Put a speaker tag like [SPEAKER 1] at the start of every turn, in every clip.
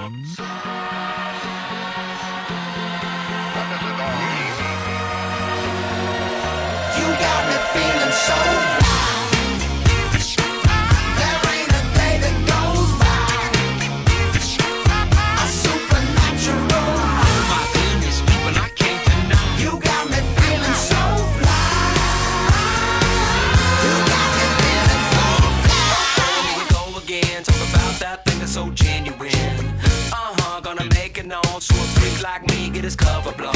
[SPEAKER 1] You got me feeling so fly. There ain't a day that goes by. A supernatural high.
[SPEAKER 2] My goodness, people, I can't deny.
[SPEAKER 1] You got me feeling so fly. You got me feeling so fly.
[SPEAKER 2] Here we go again, talk about that thing that's so genuine. Gonna make it known, so a freak like me get his cover blown.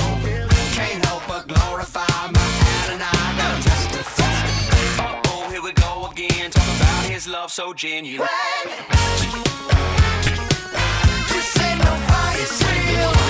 [SPEAKER 2] Can't help but glorify my Adonai. Gotta testify. Uh-oh, here we go again, talk about his love so genuine.
[SPEAKER 1] This ain't no fire sale.